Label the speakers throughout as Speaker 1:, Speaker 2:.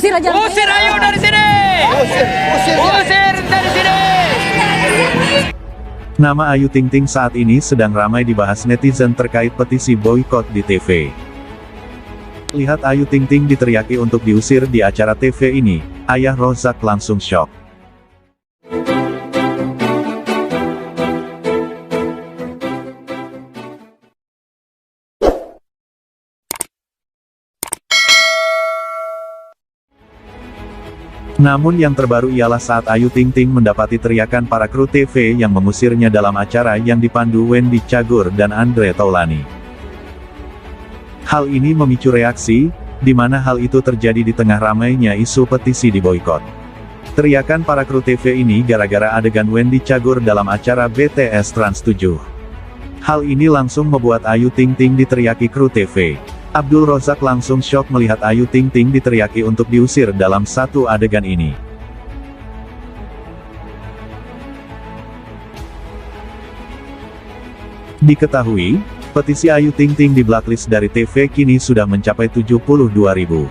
Speaker 1: Usir aja.
Speaker 2: Usir Ayu dari sini. Usir dari sini.
Speaker 3: Nama Ayu Ting Ting saat ini sedang ramai dibahas netizen terkait petisi boykot di TV. Lihat Ayu Ting Ting diteriaki untuk diusir di acara TV ini, ayah Rozak langsung syok. Namun yang terbaru ialah saat Ayu Ting Ting mendapati teriakan para kru TV yang mengusirnya dalam acara yang dipandu Wendy Cagur dan Andre Taulany. Hal ini memicu reaksi, di mana hal itu terjadi di tengah ramainya isu petisi diboykot. Teriakan para kru TV ini gara-gara adegan Wendy Cagur dalam acara BTS Trans 7. Hal ini langsung membuat Ayu Ting Ting diteriaki kru TV. Abdul Rozak langsung syok melihat Ayu Ting Ting diteriaki untuk diusir dalam satu adegan ini. Diketahui, petisi Ayu Ting Ting di blacklist dari TV kini sudah mencapai 72.000.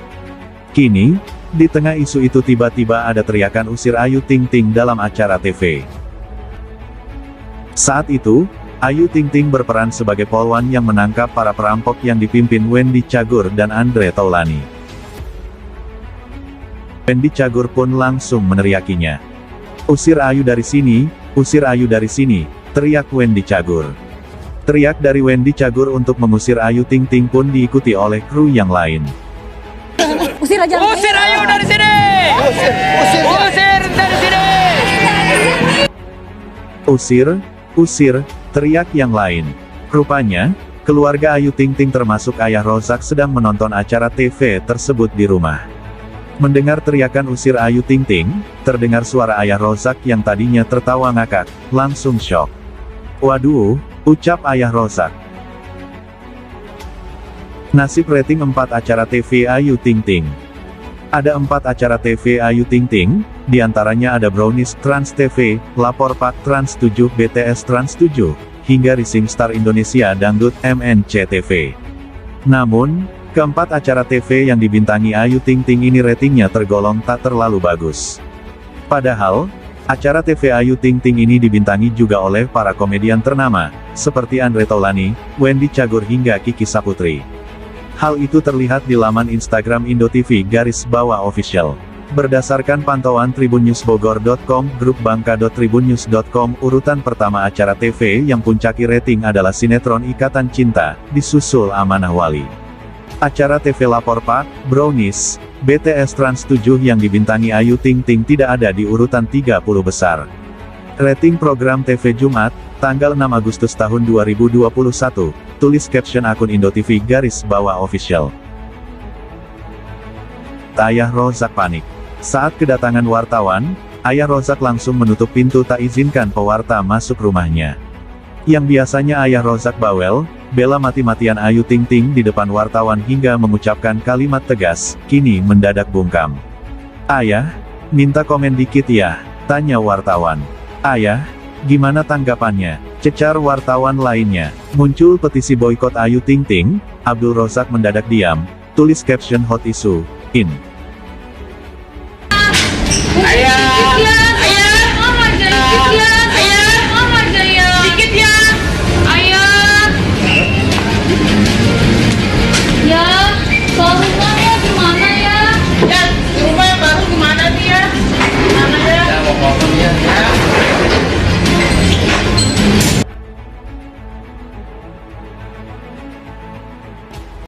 Speaker 3: Kini, di tengah isu itu tiba-tiba ada teriakan usir Ayu Ting Ting dalam acara TV. Saat itu, Ayu Ting Ting berperan sebagai polwan yang menangkap para perampok yang dipimpin Wendy Cagur dan Andre Taulany. Wendy Cagur pun langsung meneriakinya. "Usir Ayu dari sini, usir Ayu dari sini," teriak Wendy Cagur. Teriak dari Wendy Cagur untuk mengusir Ayu Ting Ting pun diikuti oleh kru yang lain.
Speaker 1: Usir aja.
Speaker 2: Usir Ayu dari sini. Usir dari sini.
Speaker 3: Usir, teriak yang lain. Rupanya, keluarga Ayu Ting Ting termasuk ayah Rozak sedang menonton acara TV tersebut di rumah. Mendengar teriakan usir Ayu Ting Ting, terdengar suara ayah Rozak yang tadinya tertawa ngakak, langsung syok. "Waduh," ucap ayah Rozak. Nasib rating 4 acara TV Ayu Ting Ting. Ada 4 acara TV Ayu Ting Ting, diantaranya ada Brownies Trans TV, Lapor Pak Trans 7, BTS Trans 7, hingga Rising Star Indonesia Dangdut MNCTV. Namun, keempat acara TV yang dibintangi Ayu Ting Ting ini ratingnya tergolong tak terlalu bagus. Padahal, acara TV Ayu Ting Ting ini dibintangi juga oleh para komedian ternama, seperti Andre Taulany, Wendy Cagur hingga Kiki Saputri. Hal itu terlihat di laman Instagram IndoTV_official. Berdasarkan pantauan tribunnews.bogor.com, grup bangka.tribunnews.com, urutan pertama acara TV yang puncaki rating adalah sinetron Ikatan Cinta, disusul Amanah Wali. Acara TV Lapor Pak, Brownies, BTS Trans 7 yang dibintangi Ayu Ting Ting tidak ada di urutan 30 besar. Rating program TV Jumat, tanggal 6 Agustus tahun 2021, tulis caption akun IndoTV_official. Ayah Rozak panik. Saat kedatangan wartawan, ayah Rozak langsung menutup pintu tak izinkan pewarta masuk rumahnya. Yang biasanya ayah Rozak bawel, bela mati-matian Ayu Ting Ting di depan wartawan hingga mengucapkan kalimat tegas, kini mendadak bungkam. "Ayah, minta komen dikit ya," tanya wartawan. "Ayah, gimana tanggapannya?" cecar wartawan lainnya. Muncul petisi boykot Ayu Ting Ting, Abdul Rozak mendadak diam, tulis caption hot issue, in